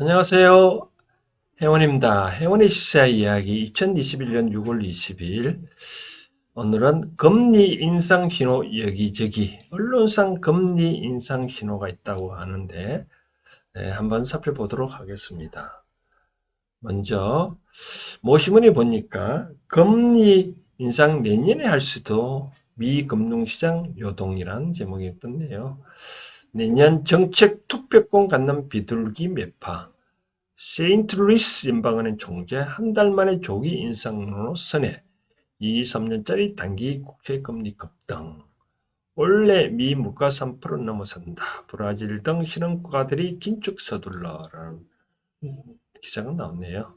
안녕하세요. 혜원입니다. 혜원의 시사 이야기 2021년 6월 22일. 오늘은 금리 인상 신호 여기저기, 언론상 금리 인상 신호가 있다고 하는데, 한번 살펴보도록 하겠습니다. 먼저, 모시문에 보니까 금리 인상 내년에 할 수도 미 금융시장 요동이란 제목이 떴네요. 내년 정책 투표권 갖는 비둘기 매파. 세인트루이스 연방은행 총재 한 달 만에 조기 인상으로 선회, 23년짜리 단기 국채금리 급등, 올해 미 물가 3% 넘어선다. 브라질 등 신흥국가들이 긴축 서둘러라는 기사가 나왔네요.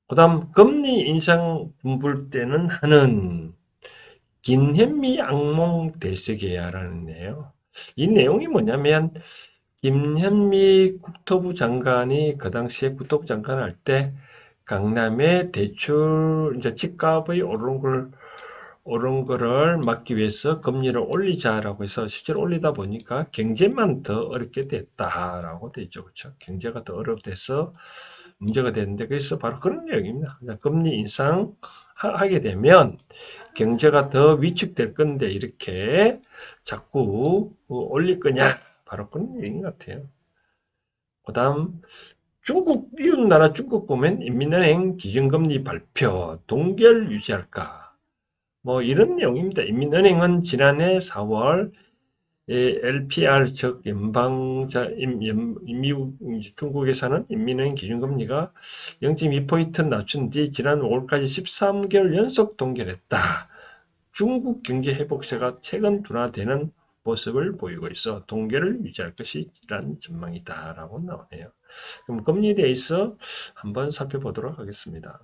그 다음 금리 인상 분불 때는 하는 김현미 악몽 대세계야라는 내용. 이 내용이 뭐냐면 김현미 국토부 장관이 그 당시에 국토부 장관을 할 때 강남의 대출 이제 집값의 오른 거를 막기 위해서 금리를 올리자라고 해서 실제로 올리다 보니까 경제만 더 어렵게 됐다라고 돼 있죠. 그렇죠? 경제가 더 어렵돼서 문제가 됐는데 그래서 바로 그런 내용입니다. 금리 인상 하게 되면 경제가 더 위축될 건데 이렇게 자꾸 올릴 거냐? 바로 그런 얘기인 것 같아요. 그 다음, 중국, 이웃나라 중국 보면 인민은행 기준금리 발표, 동결 유지할까? 뭐 이런 내용입니다. 인민은행은 지난해 4월 LPR 즉 연방자 미국 중국에서는 인민은행 기준금리가 0.2포인트 낮춘 뒤 지난 5월까지 13개월 연속 동결했다. 중국 경제 회복세가 최근 둔화되는 모습을 보이고 있어 동결을 유지할 것이라는 전망이다라고 나오네요. 그럼 금리에 대해서 한번 살펴보도록 하겠습니다.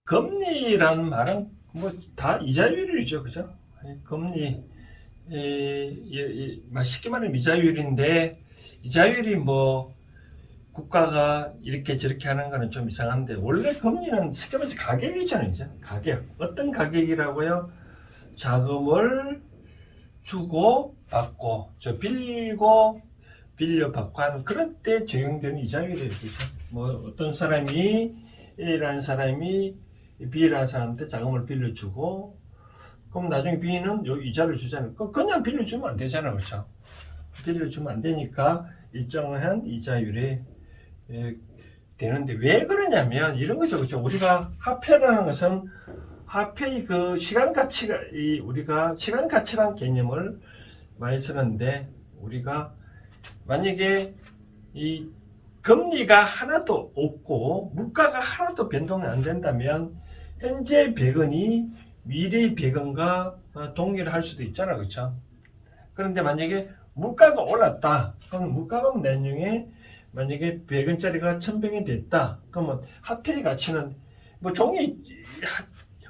금리라는 말은 뭐 다 이자율이죠, 그죠? 금리 쉽게 말하면 이자율인데 이자율이 뭐 국가가 이렇게 저렇게 하는 거는 좀 이상한데 원래 금리는 쉽게 말해서 가격이잖아요, 이제 가격. 어떤 가격이라고요? 자금을 주고 받고 저 빌리고 빌려 받고 하는 그런 때 적용되는 이자율이에요. 그죠? 뭐 어떤 사람이 A라는 사람이 B라는 사람한테 자금을 빌려주고 그럼 나중에 B는 요 이자를 주잖아요. 그냥 빌려주면 안 되잖아요. 그렇죠? 빌려주면 안 되니까 일정한 이자율이 되는데 왜 그러냐면 이런 거죠. 그렇죠? 우리가 화폐라는 것은 화폐의 그 시간 가치가 우리가 시간 가치라는 개념을 많이 쓰는데 우리가 만약에 이 금리가 하나도 없고 물가가 하나도 변동이 안 된다면 현재 100원이 미래의 100원과 동일할 수도 있잖아, 그렇죠? 그런데 만약에 물가가 올랐다, 그럼 물가가 나중에 만약에 100원짜리가 1000원이 됐다, 그러면 화폐의 가치는 뭐 종이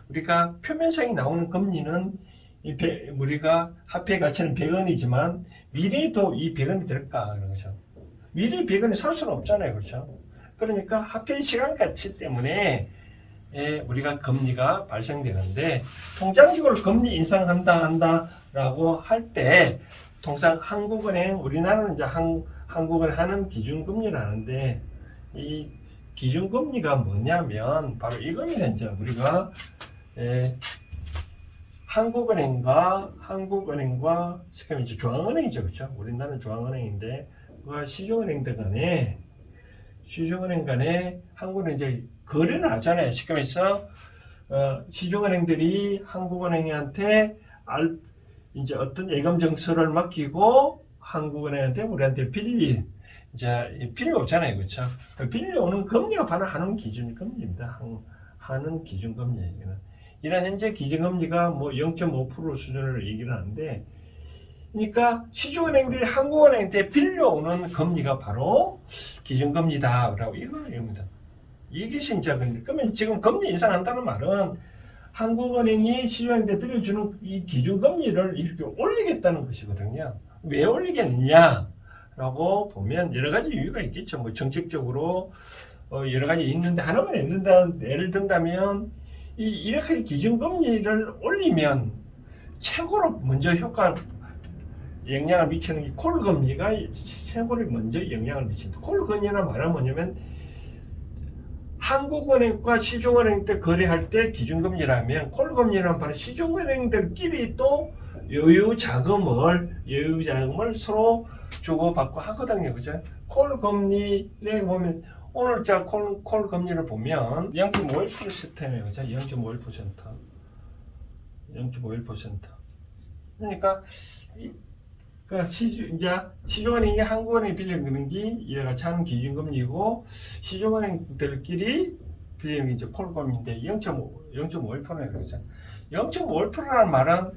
우리가 표면상에 나오는 금리는 우리가 화폐 가치는 100원이지만 미래에도 이 100원이 될까 그런 거죠. 미래 100원이 살 수는 없잖아요, 그렇죠? 그러니까 화폐 시간 가치 때문에 우리가 금리가 발생되는데 통장적으로 금리 인상한다라고 할 때 통상 한국은행 우리나라는 이제 한국은행 하는 기준금리라는데 이 기준금리가 뭐냐면 바로 이겁니다. 이제 우리가 한국은행과 이제 중앙은행이죠, 그렇죠? 우리나라는 중앙은행인데 시중은행 간에 한국은 이제 거래를 하잖아요. 쉽게 말해서 시중은행들이 한국은행한테 이제 어떤 예금 정수를 맡기고 한국은행한테 우리한테 빌려오잖아요, 그렇죠? 빌려오는 금리가 바로 하는 기준 금리입니다. 하는 기준 금리 얘기는. 이런 현재 기준금리가 뭐 0.5% 수준을 얘기를 하는데, 그러니까 시중은행들이 한국은행한테 빌려오는 금리가 바로 기준금리다라고 이걸 얘기합니다. 이게 진짜 그러면 지금 금리 인상한다는 말은 한국은행이 시중은행한테 빌려주는 이 기준금리를 이렇게 올리겠다는 것이거든요. 왜 올리겠느냐라고 보면 여러 가지 이유가 있겠죠. 뭐 정책적으로 여러 가지 있는데 하나만 예를 든다면 이렇게 기준금리를 올리면 최고로 먼저 효과 영향을 미치는 이 콜 금리가 최고로 먼저 영향을 미친다. 콜 금리는 말하면 뭐냐면 한국은행과 시중은행 때 거래할 때 기준금리라면 콜 금리는 바로 시중은행들끼리 또 여유 자금을 서로 주고받고 하거든요. 그죠? 콜 금리를 보면 오늘 자 콜 금리를 보면 0.51%네요. 그죠? 0.51%. 0.51%. 그러니까 이제 시중은행이 한국은행에 빌려주는 게 이와 같이 하는 기준금리고 시중은행들끼리 빌려주는 게 이제 콜금리인데 0.51%네요. 그죠? 0.51%라는 말은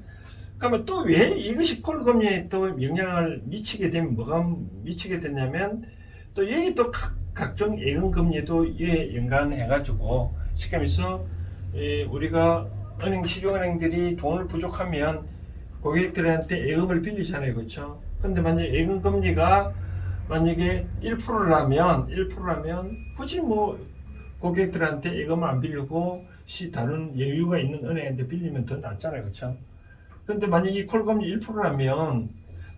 그러면 또 왜 이것이 콜금리에 또 영향을 미치게 되면 뭐가 미치게 되냐면 또 여기 또 각종 예금금리도 이에 연관해가지고 쉽게 말해서 우리가 시중은행들이 돈을 부족하면 고객들한테 예금을 빌리잖아요. 그렇죠? 근데 만약에 예금 금리가 만약에 1%라면 굳이 뭐 고객들한테 예금을 안 빌리고 다른 여유가 있는 은행한테 빌리면 더 낫잖아요. 그렇죠? 근데 만약에 콜금리 1%라면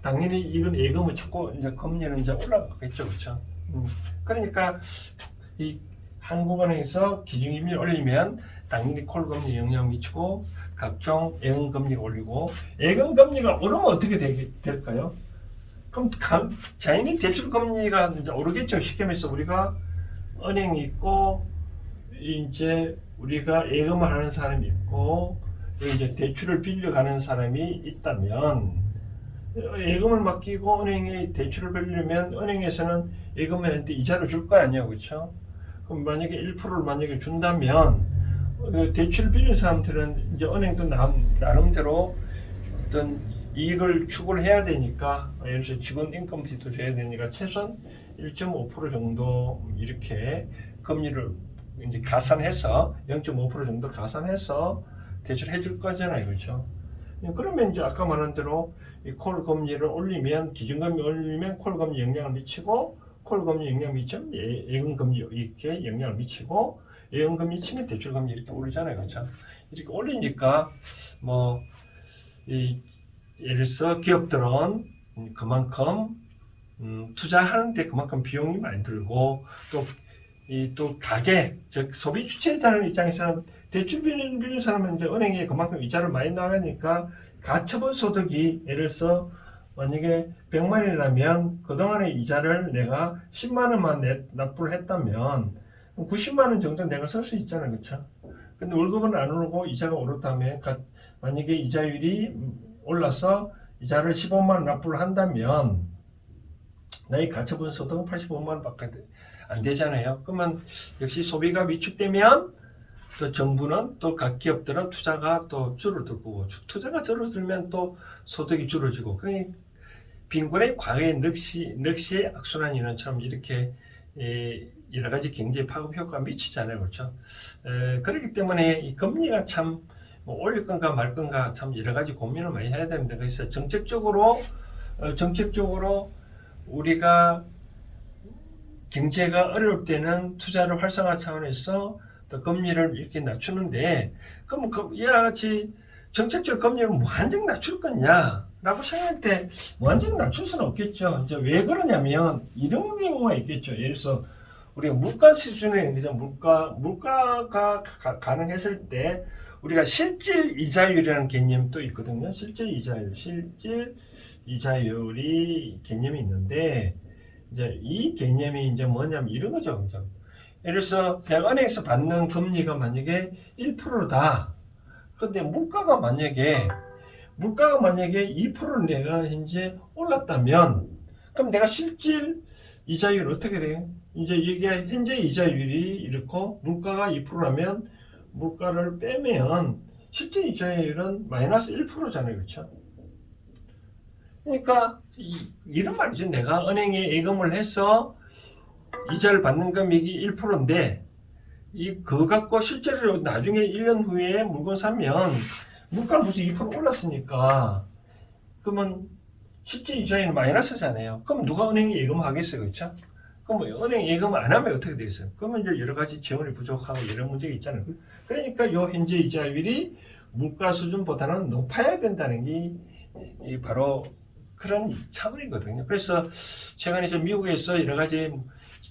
당연히 이건 예금을 찾고 이제 금리는 이제 올라가겠죠. 그렇죠? 그러니까 이 한국은행에서 기준금리 올리면 당연히 콜금리 영향 미치고 각종 예금금리가 올리고 예금금리가 오르면 어떻게 될까요? 그럼 자연히 대출금리가 이제 오르겠죠. 쉽게 말해서 우리가 은행이 있고 이제 우리가 예금을 하는 사람이 있고 이제 대출을 빌려가는 사람이 있다면 예금을 맡기고 은행에 대출을 빌리면 은행에서는 예금한테 이자를 줄 거 아니에요. 그렇죠? 그럼 만약에 1%를 만약에 준다면 대출 빌린 사람들은 이제 은행도 나름대로 어떤 이익을 추구를 해야 되니까 예를 들어서 직원 인건비도 줘야 되니까 최소한 1.5% 정도 이렇게 금리를 이제 가산해서 0.5% 정도 가산해서 대출해 줄 거잖아요. 그렇죠? 그러면 이제 아까 말한 대로 이 콜 금리를 올리면 기준금리 올리면 콜 금리 영향을 미치고 콜 금리 영향 미치면 예금 금리 이렇게 영향을 미치고 예금 금리 치면 대출 금리 이렇게 올리잖아요. 그렇죠? 이렇게 올리니까 뭐 예를 들어서 기업들은 그만큼 투자하는데 그만큼 비용이 많이 들고 또 가계 즉 소비 주체자는 입장에서는 대출 빌리는 사람은 이제 은행에 그만큼 이자를 많이 나가니까 가처분 소득이 예를 들어서 만약에 100만 원이라면 그동안의 이자를 내가 10만 원만 납부를 했다면 90만 원 정도 내가 쓸 수 있잖아요. 그렇죠? 근데 월급은 안 오르고 이자가 오르다면 만약에 이자율이 올라서 이자를 15만 원 납부를 한다면 나의 가처분 소득은 85만 원밖에 안 되잖아요. 그러면 역시 소비가 위축되면 또 정부는 또 각 기업들은 투자가 또 줄어들고 투자가 줄어들면 또 소득이 줄어지고 빈곤의 과거의 넋이 악순환 이론처럼 이렇게 여러 가지 경제 파급 효과가 미치잖아요. 그렇죠? 그렇기 때문에 이 금리가 참 올릴 건가 말 건가 참 여러 가지 고민을 많이 해야 됩니다. 그래서 정책적으로 우리가 경제가 어려울 때는 투자를 활성화 차원에서 또 금리를 이렇게 낮추는데 그럼 이와 같이 정책적 금리를 무한정 낮출 거냐 라고 생각할 때 무한정 낮출 수는 없겠죠. 이제 왜 그러냐면 이런 경우가 있겠죠. 예를 들어서 우리가 물가 수준에 물가가 가능했을 때 우리가 실질 이자율이라는 개념도 있거든요. 실질 이자율이 개념이 있는데 이제 이 개념이 이제 뭐냐면 이런 거죠. 예를 들어서 대학은행에서 받는 금리가 만약에 1%다. 근데 물가가 만약에 2% 내가 현재 올랐다면 그럼 내가 실질 이자율 어떻게 돼요? 이제 이게 현재 이자율이 이렇고 물가가 2%라면 물가를 빼면 실질 이자율은 마이너스 1%잖아요. 그렇죠? 그러니까 이런 말이죠. 내가 은행에 예금을 해서 이자를 받는 금액이 1%인데 그거 갖고 실제로 나중에 1년 후에 물건 사면 물가가 무슨 2% 올랐으니까 그러면 실제 이자율은 마이너스잖아요. 그럼 누가 은행에 예금하겠어요. 그렇죠? 그럼 은행 예금 안 하면 어떻게 되겠어요? 그러면 이제 여러 가지 지원이 부족하고 이런 문제가 있잖아요. 그러니까 요 현재 이자율이 물가 수준보다는 높아야 된다는 게 바로 그런 차원이거든요. 그래서 최근에 이제 미국에서 여러 가지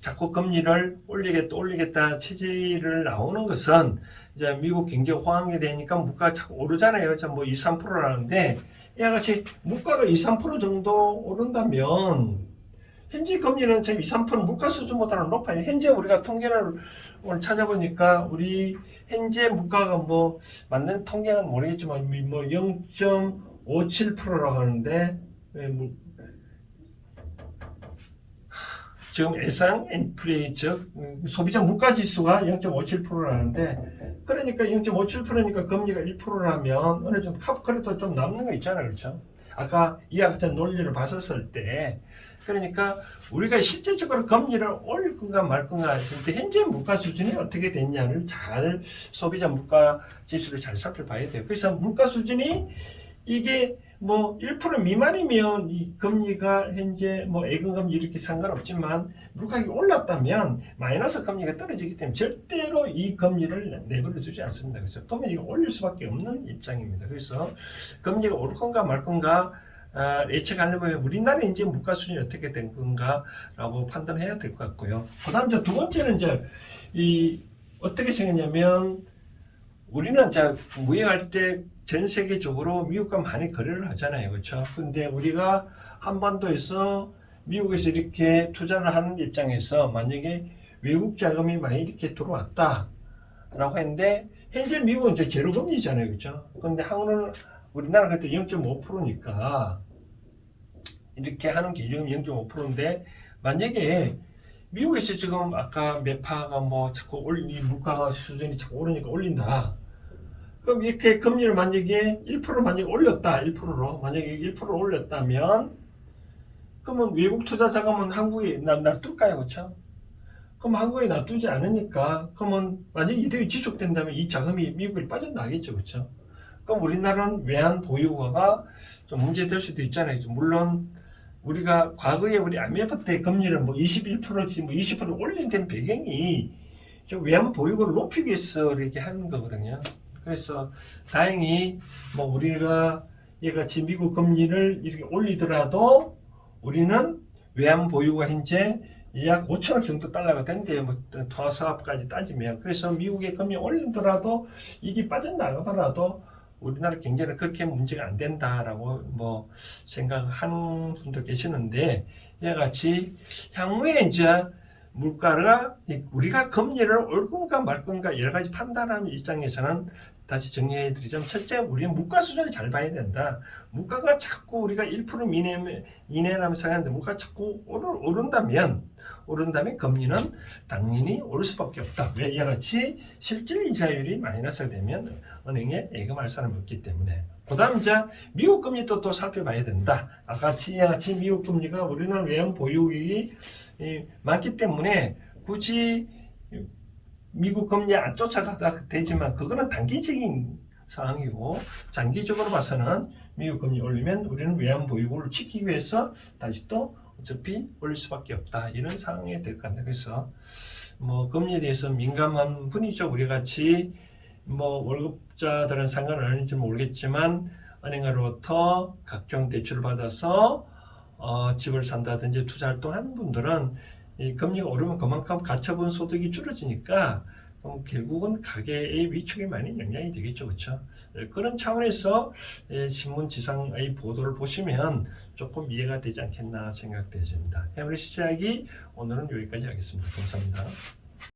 자꾸 금리를 올리겠다 취지를 나오는 것은 이제 미국 경제 호황이 되니까 물가가 자꾸 오르잖아요. 뭐 2, 3%라는데 이와 같이 물가가 2, 3% 정도 오른다면 현재 금리는 지금 2, 3% 물가 수준보다는 높아요. 현재 우리가 통계를 오늘 찾아보니까 우리 현재 물가가 뭐 맞는 통계는 모르겠지만 뭐 0.57%라고 하는데 지금 예상 인플레 즉 소비자 물가 지수가 0.57%라는데 그러니까 0.57%니까 금리가 1%라면 어느 정도 그래도 좀 남는 거 있잖아요. 그렇죠? 아까 이와 같은 논리를 봤었을 때 그러니까 우리가 실질적으로 금리를 올릴 건가 말 건가 했을 때 현재 물가 수준이 어떻게 됐냐를 잘 소비자 물가 지수를 잘 살펴봐야 돼요. 그래서 물가 수준이 이게 뭐 1% 미만이면 이 금리가 현재 뭐 예금금리 이렇게 상관없지만 물가가 올랐다면 마이너스 금리가 떨어지기 때문에 절대로 이 금리를 내버려 두지 않습니다. 그래서 금리가 올릴 수밖에 없는 입장입니다. 그래서 금리가 오를 건가 말 건가 예측하려면 우리나라 이제 물가 수준이 어떻게 된 건가라고 판단해야 될 것 같고요. 그다음 이제 두 번째는 이제 이 어떻게 생겼냐면 우리는 자 무역할 때 전 세계적으로 미국과 많이 거래를 하잖아요, 그렇죠? 근데 우리가 한반도에서 미국에서 이렇게 투자를 하는 입장에서 만약에 외국 자금이 많이 이렇게 들어왔다라고 했는데 현재 미국은 이제 제로 금리잖아요, 그렇죠? 근데 한국은 우리나라 그때 0.5%니까 이렇게 하는 기준이 0.5%인데 만약에 미국에서 지금 아까 매파가 뭐 자꾸 물가가 수준이 자꾸 오르니까 올린다. 그럼 이렇게 금리를 만약에 1% 만약에 올렸다. 1%로 만약에 1% 올렸다면 그러면 외국 투자 자금은 한국에 놔둘까요, 그렇죠? 그럼 한국에 놔두지 않으니까 그러면 만약에 이대로 지속된다면 이 자금이 미국에 빠져나가겠죠, 그렇죠? 그럼 우리나라는 외환 보유고가 좀 문제될 수도 있잖아요. 물론 우리가 과거에 우리 IMF 때 금리를 뭐 21%지 뭐 20% 올린 된 배경이 외환 보유고를 높이기 위해서 이렇게 하는 거거든요. 그래서 다행히 뭐 우리가 얘같이 미국 금리를 이렇게 올리더라도 우리는 외환 보유가 현재 약 5천억 정도 달러가 된대요. 뭐 투하 사업까지 따지면. 그래서 미국의 금리 올리더라도 이게 빠져나가더라도 우리나라 경제는 그렇게 문제가 안 된다라고 뭐 생각하는 분도 계시는데 이와 같이 향후에 이제 물가가 우리가 금리를 올 건가 말 건가 여러 가지 판단하는 입장에서는 다시 정리해 드리자면 첫째 우리는 물가 수준을 잘 봐야 된다. 물가가 자꾸 우리가 1% 이내라면 생각하는데 물가가 자꾸 오른다면 금리는 당연히 오를 수밖에 없다. 왜 이와 같이 실질 이자율이 마이너스가 되면 은행에 예금할 사람이 없기 때문에. 그 다음 이제 미국 금리도 또 살펴봐야 된다. 아까 이와 같이 미국 금리가 우리는 외환 보유액이 많기 때문에 굳이 미국 금리 안 쫓아가다 되지만 그거는 단기적인 상황이고 장기적으로 봐서는 미국 금리 올리면 우리는 외환 보유고를 지키기 위해서 다시 또 어차피 올릴 수밖에 없다 이런 상황이 될 것 같아요. 그래서 뭐 금리에 대해서 민감한 분이죠. 우리 같이 뭐 월급자들은 상관은 아닌지 모르겠지만 은행으로부터 각종 대출을 받아서 집을 산다든지 투자 활동하는 분들은 이 금리가 오르면 그만큼 가처분 소득이 줄어지니까 결국은 가계의 위축에 많이 영향이 되겠죠, 그렇죠? 그런 차원에서 신문 지상의 보도를 보시면 조금 이해가 되지 않겠나 생각되십니다. 해머리 시작이 오늘은 여기까지 하겠습니다. 감사합니다.